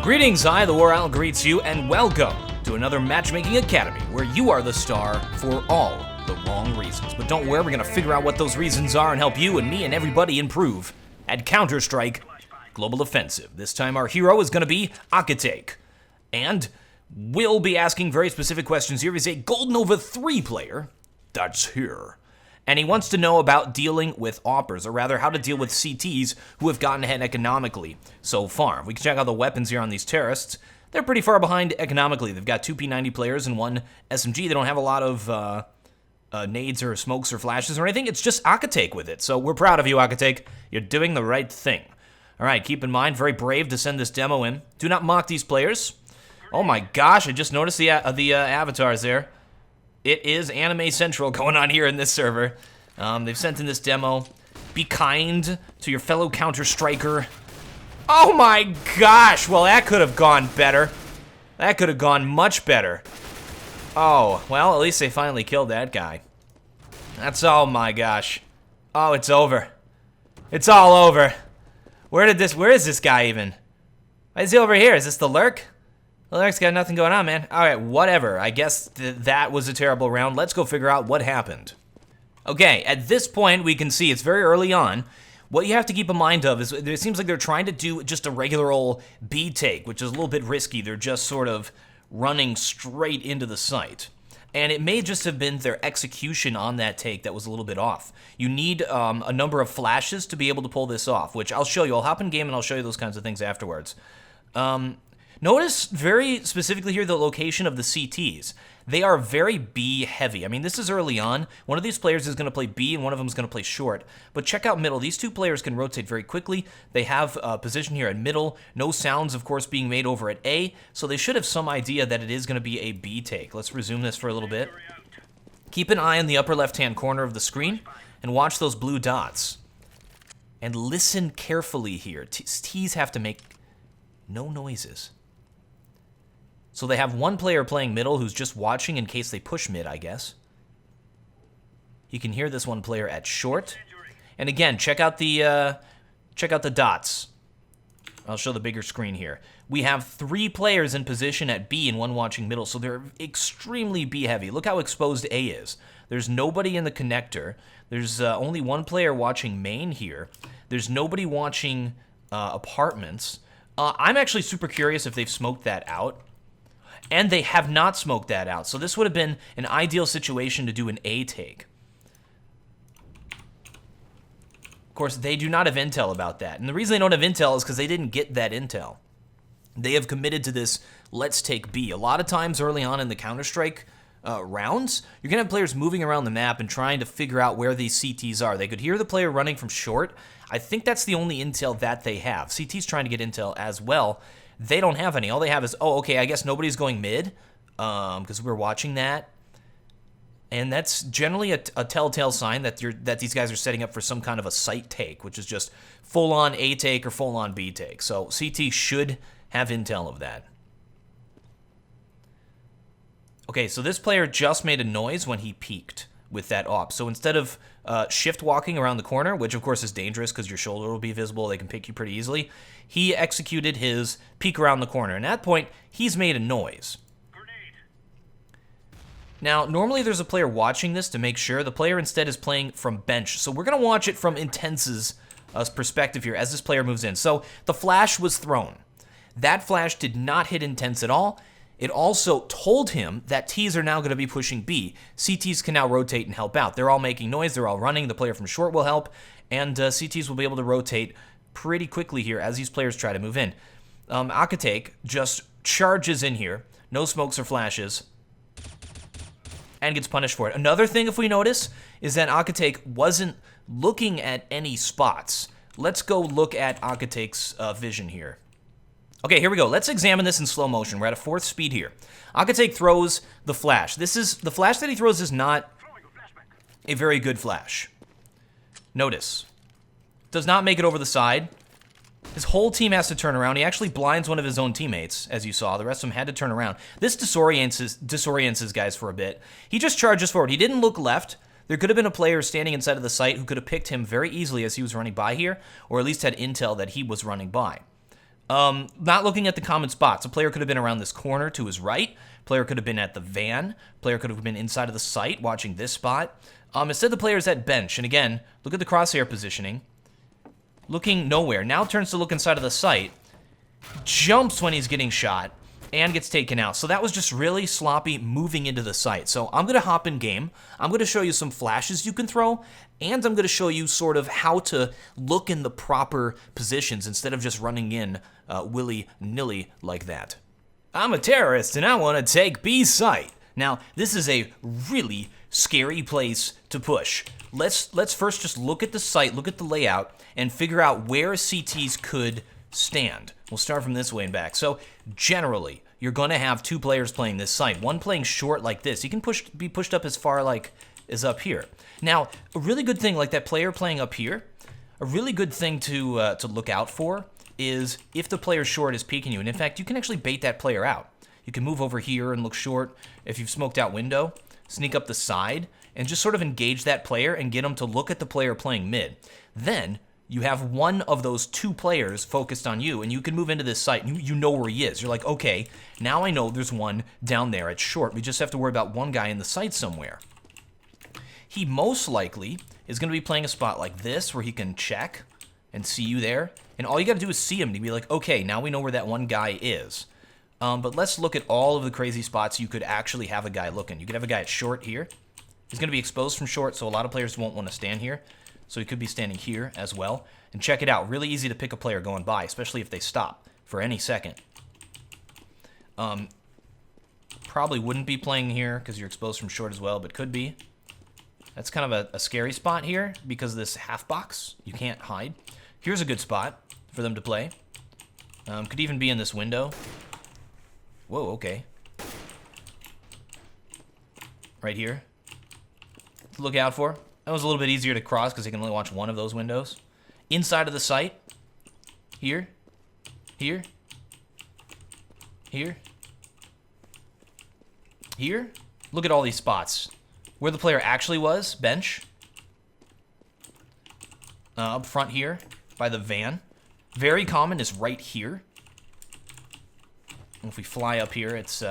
Greetings, TheWarOwl greets you, and welcome to another Matchmaking Academy, where you are the star for all the wrong reasons. But don't worry, we're going to figure out what those reasons are and help you and me and everybody improve at Counter-Strike Global Offensive. This time our hero is going to be Akatake, and we'll be asking very specific questions here. He's a Gold Nova 3 player that's here, and he wants to know about dealing with oppers, or rather how to deal with CTs who have gotten ahead economically so far. We can check out the weapons here on these terrorists. They're pretty far behind economically. They've got 2 P90 players and 1 SMG. They don't have a lot of nades or smokes or flashes or anything. It's just Akatake with it. So we're proud of you, Akatake. You're doing the right thing. All right, keep in mind, very brave to send this demo in. Do not mock these players. Oh my gosh, I just noticed the avatars there. It is Anime Central going on here in this server. They've sent in this demo. Be kind to your fellow Counter-Striker. Oh my gosh! Well, that could have gone better. That could have gone much better. Oh, well, at least they finally killed that guy. That's, oh my gosh. Oh, it's over. It's all over. Where is this guy even? Why is he over here? Is this the Lurk? The Lurk's got nothing going on, man. Alright, whatever. I guess that was a terrible round. Let's go figure out what happened. Okay, at this point, we can see it's very early on. What you have to keep in mind of is it seems like they're trying to do just a regular old B take, which is a little bit risky. They're just sort of running straight into the site. And it may just have been their execution on that take that was a little bit off. You need a number of flashes to be able to pull this off, which I'll show you. I'll hop in game and I'll show you those kinds of things afterwards. Notice very specifically here the location of the CTs. They are very B heavy. I mean, this is early on. One of these players is going to play B and one of them is going to play short. But check out middle. These 2 players can rotate very quickly. They have a position here at middle. No sounds, of course, being made over at A. So they should have some idea that it is going to be a B take. Let's resume this for a little bit. Keep an eye on the upper left-hand corner of the screen and watch those blue dots. And listen carefully here. T's have to make no noises. So they have 1 player playing middle who's just watching in case they push mid, I guess. You can hear this 1 player at short. And again, check out the dots. I'll show the bigger screen here. We have 3 players in position at B and 1 watching middle, so they're extremely B heavy. Look how exposed A is. There's nobody in the connector. There's only 1 player watching main here. There's nobody watching apartments. I'm actually super curious if they've smoked that out. And they have not smoked that out. So this would have been an ideal situation to do an A take. Of course, they do not have intel about that. And the reason they don't have intel is because they didn't get that intel. They have committed to this, let's take B. A lot of times early on in the Counter-Strike rounds, you're going to have players moving around the map and trying to figure out where these CTs are. They could hear the player running from short. I think that's the only intel that they have. CT's trying to get intel as well. They don't have any. All they have is, oh, okay, I guess nobody's going mid, because we're watching that. And that's generally a telltale sign that these guys are setting up for some kind of a site take, which is just full-on A take or full-on B take. So CT should have intel of that. Okay, so this player just made a noise when he peeked with that op. So instead of shift walking around the corner, which of course is dangerous because your shoulder will be visible, they can pick you pretty easily, he executed his peek around the corner. And at that point, he's made a noise. Now, normally there's a player watching this to make sure. The player instead is playing from bench. So we're going to watch it from Intense's perspective here as this player moves in. So the flash was thrown. That flash did not hit Intense at all. It also told him that T's are now going to be pushing B. CTs can now rotate and help out. They're all making noise. They're all running. The player from short will help. And CTs will be able to rotate pretty quickly here as these players try to move in. Akatake just charges in here. No smokes or flashes. And gets punished for it. Another thing, if we notice, is that Akatake wasn't looking at any spots. Let's go look at Akatake's vision here. Okay, here we go. Let's examine this in slow motion. We're at a 4th speed here. Akatake throws the flash. The flash that he throws is not a very good flash. Notice. Does not make it over the side. His whole team has to turn around. He actually blinds one of his own teammates, as you saw. The rest of them had to turn around. This disorients his guys for a bit. He just charges forward. He didn't look left. There could have been a player standing inside of the site who could have picked him very easily as he was running by here, or at least had intel that he was running by. Not looking at the common spots. A player could have been around this corner to his right. Player could have been at the van. Player could have been inside of the site watching this spot. Instead, the player's at bench. And again, look at the crosshair positioning. Looking nowhere. Now turns to look inside of the site. Jumps when he's getting shot and gets taken out. So that was just really sloppy moving into the site. So I'm going to hop in game. I'm going to show you some flashes you can throw, and I'm going to show you sort of how to look in the proper positions instead of just running in willy-nilly like that. I'm a terrorist and I want to take B site. Now, this is a really scary place to push. Let's first just look at the site, look at the layout, and figure out where CTs could stand. We'll start from this way and back. So generally, you're going to have two players playing this site. One playing short like this. He can be pushed up as far like as up here. Now, a really good thing, like that player playing up here, a really good thing to look out for is if the player short is peeking you. And in fact, you can actually bait that player out. You can move over here and look short. If you've smoked out window, sneak up the side, and just sort of engage that player and get him to look at the player playing mid. Then you have one of those two players focused on you, and you can move into this site, and you know where he is. You're like, okay, now I know there's one down there at short. We just have to worry about one guy in the site somewhere. He most likely is going to be playing a spot like this where he can check and see you there. And all you got to do is see him to be like, okay, now we know where that one guy is. But let's look at all of the crazy spots you could actually have a guy looking. You could have a guy at short here. He's going to be exposed from short, so a lot of players won't want to stand here. So he could be standing here as well. And check it out. Really easy to pick a player going by, especially if they stop for any second. Probably wouldn't be playing here because you're exposed from short as well, but could be. That's kind of a scary spot here because of this half box. You can't hide. Here's a good spot for them to play. Could even be in this window. Whoa, okay. Right here. To look out for. That was a little bit easier to cross because they can only watch one of those windows. Inside of the site. Here. Here. Here. Here. Look at all these spots. Where the player actually was, bench. Up front here, by the van. Very common is right here. And if we fly up here, it's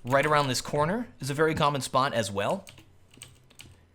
right around this corner is a very common spot as well.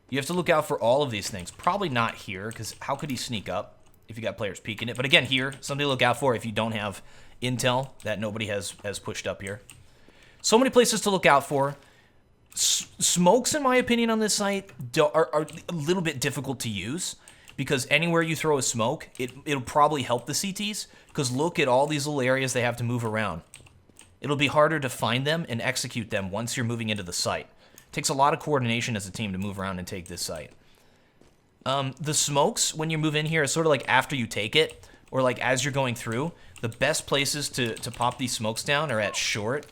You have to look out for all of these things. Probably not here, because how could he sneak up if you got players peeking it? But again, here, something to look out for if you don't have intel that nobody has pushed up here. So many places to look out for. Smokes, in my opinion, on this site are a little bit difficult to use because anywhere you throw a smoke, it'll probably help the CTs because look at all these little areas they have to move around. It'll be harder to find them and execute them once you're moving into the site. It takes a lot of coordination as a team to move around and take this site. The smokes, when you move in here, is sort of like after you take it or like as you're going through. The best places to pop these smokes down are at short.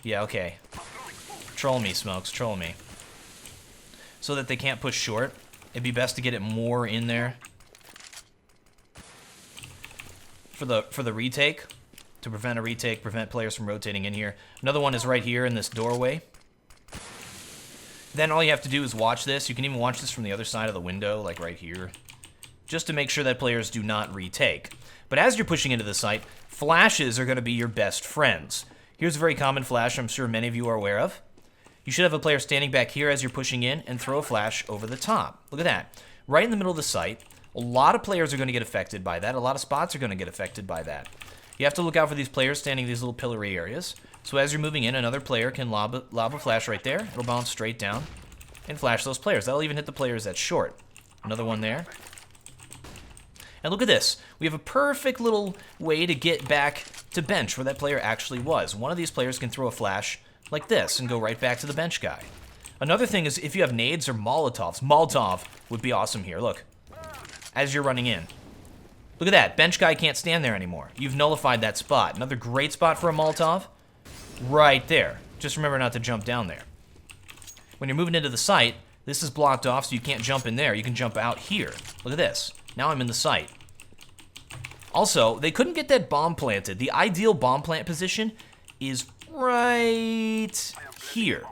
Yeah, okay. Troll me, smokes, troll me. So that they can't push short. It'd be best to get it more in there. For the retake. To prevent a retake, prevent players from rotating in here. Another one is right here in this doorway. Then all you have to do is watch this. You can even watch this from the other side of the window, like right here. Just to make sure that players do not retake. But as you're pushing into the site, flashes are going to be your best friends. Here's a very common flash I'm sure many of you are aware of. You should have a player standing back here as you're pushing in and throw a flash over the top. Look at that. Right in the middle of the site. A lot of players are going to get affected by that. A lot of spots are going to get affected by that. You have to look out for these players standing in these little pillory areas. So as you're moving in, another player can lob a flash right there. It'll bounce straight down and flash those players. That'll even hit the players that's short. Another one there. And look at this. We have a perfect little way to get back to bench where that player actually was. One of these players can throw a flash like this and go right back to the bench guy. Another thing is if you have nades or Molotovs. Molotov would be awesome here. Look. As you're running in. Look at that. Bench guy can't stand there anymore. You've nullified that spot. Another great spot for a Molotov. Right there. Just remember not to jump down there. When you're moving into the site, this is blocked off so you can't jump in there. You can jump out here. Look at this. Now I'm in the site. Also, they couldn't get that bomb planted. The ideal bomb plant position is right here.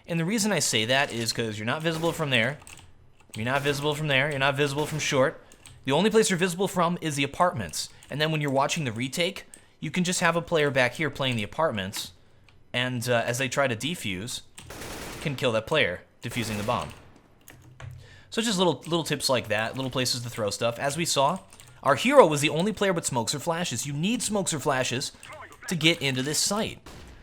And the reason I say that is because you're not visible from there. You're not visible from there. You're not visible from short. The only place you're visible from is the apartments. And then when you're watching the retake, you can just have a player back here playing the apartments, and as they try to defuse, can kill that player defusing the bomb. So just little tips like that, little places to throw stuff. As we saw, our hero was the only player with smokes or flashes. You need smokes or flashes to get into this site.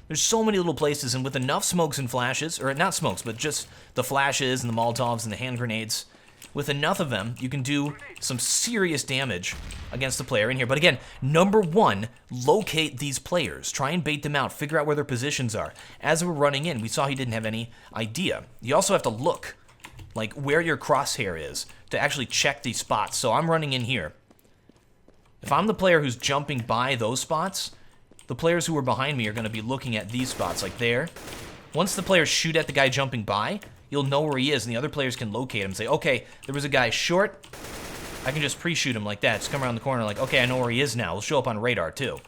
There's so many little places, and with enough smokes and flashes, or not smokes, but just the flashes and the Molotovs and the hand grenades, with enough of them, you can do some serious damage against the player in here. But again, number one, locate these players. Try and bait them out. Figure out where their positions are. As we're running in, we saw he didn't have any idea. You also have to look, like, where your crosshair is to actually check these spots. So I'm running in here. If I'm the player who's jumping by those spots, the players who are behind me are going to be looking at these spots, like there. Once the players shoot at the guy jumping by, you'll know where he is, and the other players can locate him and say, okay, there was a guy short. I can just pre-shoot him like that. Just come around the corner like, okay, I know where he is now. He'll show up on radar, too.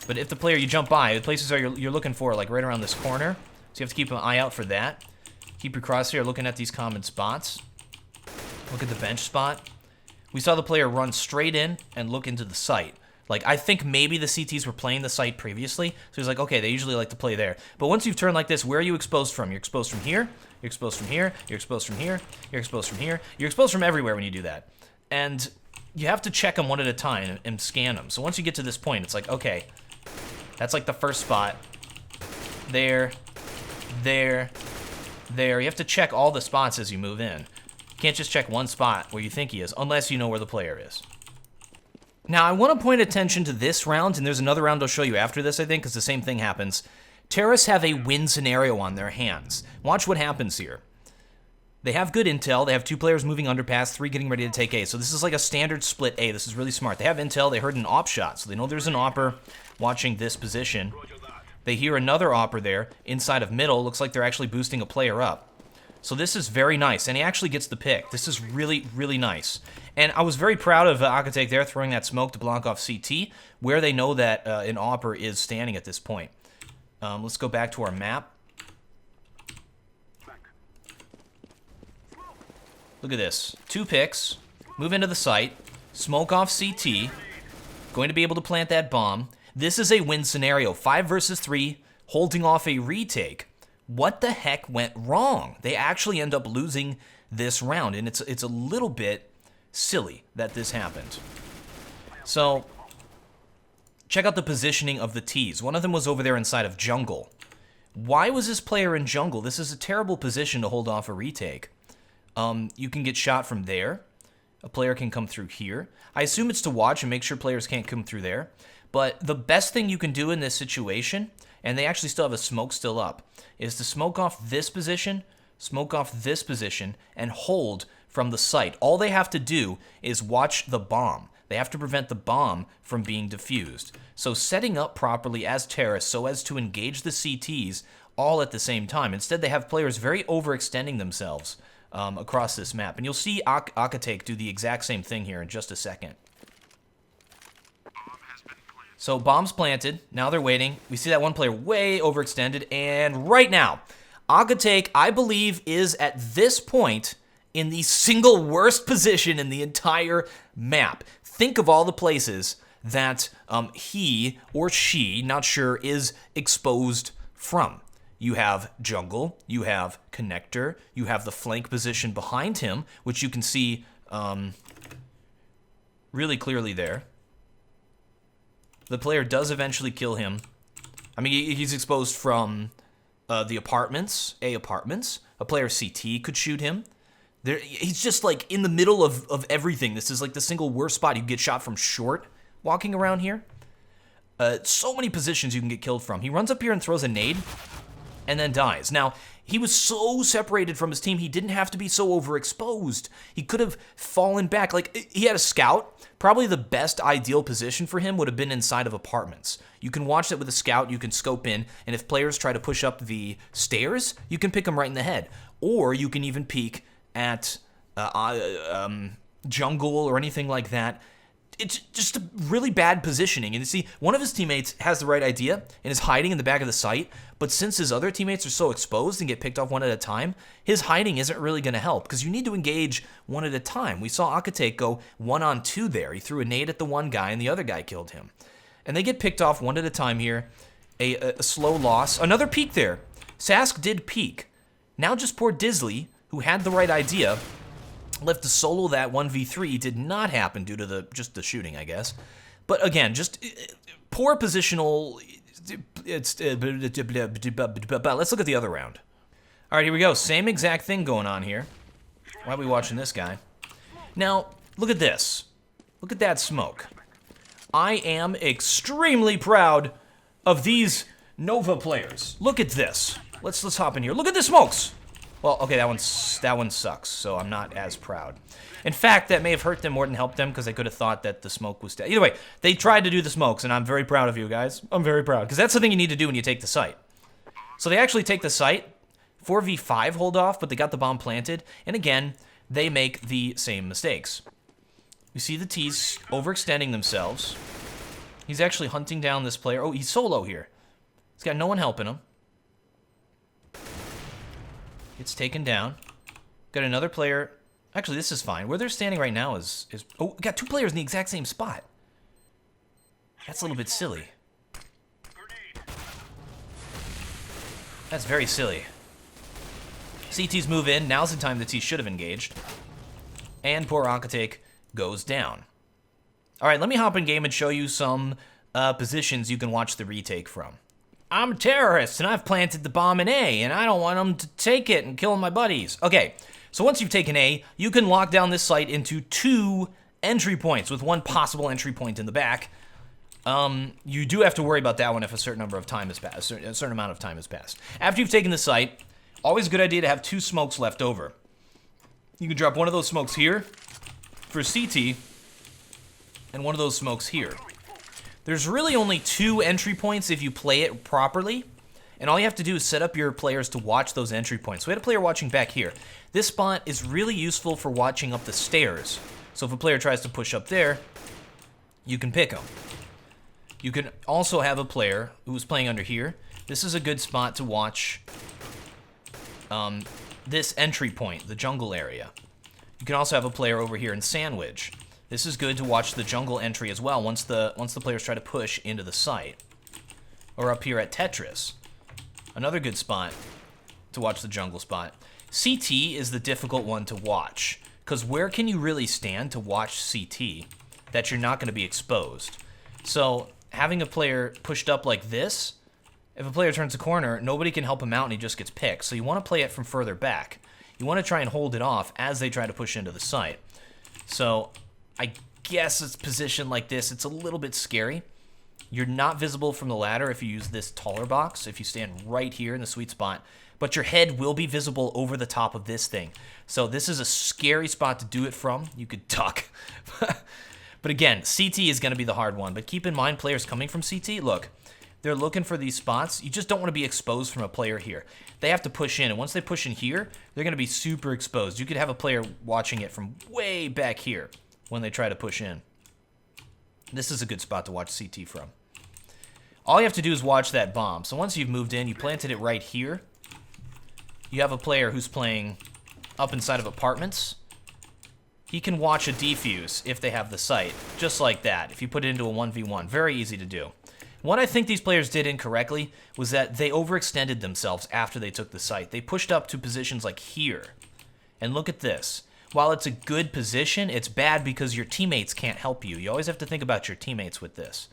But if the player you jump by, the places you're looking for, like right around this corner, so you have to keep an eye out for that. Keep your crosshair looking at these common spots. Look at the bench spot. We saw the player run straight in and look into the site. Like, I think maybe the CTs were playing the site previously, so he's like, okay, they usually like to play there. But once you've turned like this, where are you exposed from? You're exposed from here, you're exposed from here, you're exposed from here, you're exposed from here. You're exposed from everywhere when you do that. And you have to check them one at a time and scan them. So once you get to this point, it's like, okay, that's like the first spot. There, there, there. You have to check all the spots as you move in. You can't just check one spot where you think he is, unless you know where the player is. Now, I want to point attention to this round, and there's another round I'll show you after this, I think, because the same thing happens. Terrorists have a win scenario on their hands. Watch what happens here. They have good intel. They have 2 players moving underpass, 3 getting ready to take A. So this is like a standard split A. This is really smart. They have intel. They heard an op shot, so they know there's an opper watching this position. They hear another opper there inside of middle. Looks like they're actually boosting a player up. So this is very nice, and he actually gets the pick. This is really, really nice. And I was very proud of Akatake there throwing that smoke to block off CT, where they know that an opper is standing at this point. Let's go back to our map. Look at this. 2 picks, move into the site, smoke off CT, going to be able to plant that bomb. This is a win scenario, 5 versus 3, holding off a retake. What the heck went wrong? They actually end up losing this round, and it's a little bit silly that this happened. So, check out the positioning of the T's. One of them was over there inside of jungle. Why was this player in jungle? This is a terrible position to hold off a retake. You can get shot from there. A player can come through here. I assume it's to watch and make sure players can't come through there. But the best thing you can do in this situation, and they actually still have a smoke still up, is to smoke off this position, and hold from the site. All they have to do is watch the bomb. They have to prevent the bomb from being defused. So setting up properly as terrorists so as to engage the CTs all at the same time. Instead, they have players very overextending themselves across this map. And you'll see Akatake do the exact same thing here in just a second. So bombs planted. Now they're waiting. We see that one player way overextended. And right now, Akatake, I believe, is at this point in the single worst position in the entire map. Think of all the places that he or she, not sure, is exposed from. You have jungle, you have connector, you have the flank position behind him, which you can see really clearly there. The player does eventually kill him. I mean, he's exposed from the apartments, A apartments. A player CT could shoot him. He's just like in the middle of everything. This is like the single worst spot. You get shot from short walking around here. So many positions you can get killed from. He runs up here and throws a nade and then dies. Now, he was so separated from his team, he didn't have to be so overexposed. He could have fallen back. Like, he had a scout. Probably the best ideal position for him would have been inside of apartments. You can watch that with a scout, you can scope in, and if players try to push up the stairs, you can pick them right in the head. Or you can even peek at jungle or anything like that. it's just a really bad positioning. And you see, one of his teammates has the right idea and is hiding in the back of the site, but since his other teammates are so exposed and get picked off one at a time, his hiding isn't really going to help because you need to engage one at a time. We saw Akatake go 1-on-2 there. He threw a nade at the one guy and the other guy killed him. And they get picked off one at a time here. A slow loss. Another peek there. Sask did peek. Now just poor Disley, who had the right idea, left to solo that 1v3. Did not happen due to just the shooting, I guess. But again, just poor positional. Let's look at the other round. All right, here we go. Same exact thing going on here. Why are we watching this guy? Now, look at this. Look at that smoke. I am extremely proud of these Nova players. Look at this. Let's hop in here. Look at the smokes. Well, okay, that one sucks, so I'm not as proud. In fact, that may have hurt them more than helped them because they could have thought that the smoke was dead. Either way, they tried to do the smokes, and I'm very proud of you guys. I'm very proud because that's the thing you need to do when you take the site. So they actually take the site, 4v5 hold off, but they got the bomb planted, and again, they make the same mistakes. You see the T's overextending themselves. He's actually hunting down this player. Oh, he's solo here. He's got no one helping him. Gets taken down. Got another player. Actually, this is fine. Where they're standing right now is... Oh, we got two players in the exact same spot. That's a little bit silly. That's very silly. CTs move in. Now's the time the T should have engaged. And poor Akatake goes down. All right, let me hop in game and show you some positions you can watch the retake from. I'm a terrorist, and I've planted the bomb in A, and I don't want them to take it and kill my buddies. Okay, so once you've taken A, you can lock down this site into 2 entry points with 1 possible entry point in the back. You do have to worry about that one if a certain number of time has passed, a certain amount of time has passed. After you've taken the site, always a good idea to have 2 smokes left over. You can drop one of those smokes here for CT, and one of those smokes here. There's really only 2 entry points if you play it properly, and all you have to do is set up your players to watch those entry points. We had a player watching back here. This spot is really useful for watching up the stairs. So if a player tries to push up there, you can pick him. You can also have a player who's playing under here. This is a good spot to watch this entry point, the jungle area. You can also have a player over here in Sandwich. This is good to watch the jungle entry as well once the players try to push into the site. Or up here at Tetris. Another good spot to watch the jungle spot. CT is the difficult one to watch, because where can you really stand to watch CT that you're not going to be exposed? So having a player pushed up like this, if a player turns a corner, nobody can help him out and he just gets picked. So you want to play it from further back. You want to try and hold it off as they try to push into the site. So I guess it's positioned like this. It's a little bit scary. You're not visible from the ladder if you use this taller box, if you stand right here in the sweet spot, but your head will be visible over the top of this thing. So this is a scary spot to do it from. You could duck. But again, CT is going to be the hard one. But keep in mind, players coming from CT, look, they're looking for these spots. You just don't want to be exposed from a player here. They have to push in, and once they push in here, they're going to be super exposed. You could have a player watching it from way back here when they try to push in. This is a good spot to watch CT from. All you have to do is watch that bomb. So once you've moved in, you planted it right here. You have a player who's playing up inside of apartments. He can watch a defuse if they have the site, just like that, if you put it into a 1v1. Very easy to do. What I think these players did incorrectly was that they overextended themselves after they took the site. They pushed up to positions like here. And look at this. While it's a good position, it's bad because your teammates can't help you. You always have to think about your teammates with this.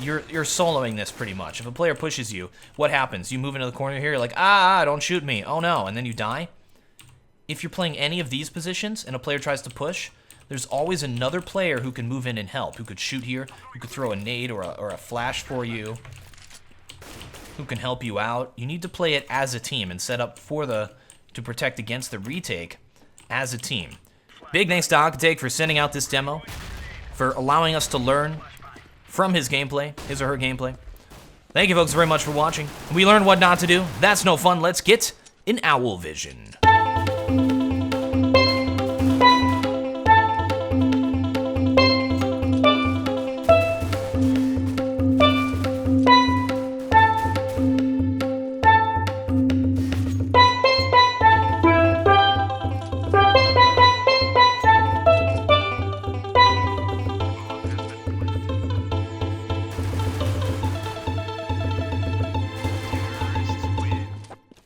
You're soloing this pretty much. If a player pushes you, what happens? You move into the corner here, you're like, don't shoot me. Oh no, and then you die. If you're playing any of these positions and a player tries to push, there's always another player who can move in and help, who could shoot here, who could throw a nade or a flash for you, who can help you out. You need to play it as a team and set up to protect against the retake as a team. Big thanks to Akatake for sending out this demo, for allowing us to learn from his gameplay, his or her gameplay. Thank you folks very much for watching. We learned what not to do. That's no fun. Let's get an owl vision.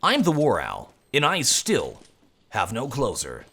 I'm TheWarOwl, and I still have no closer.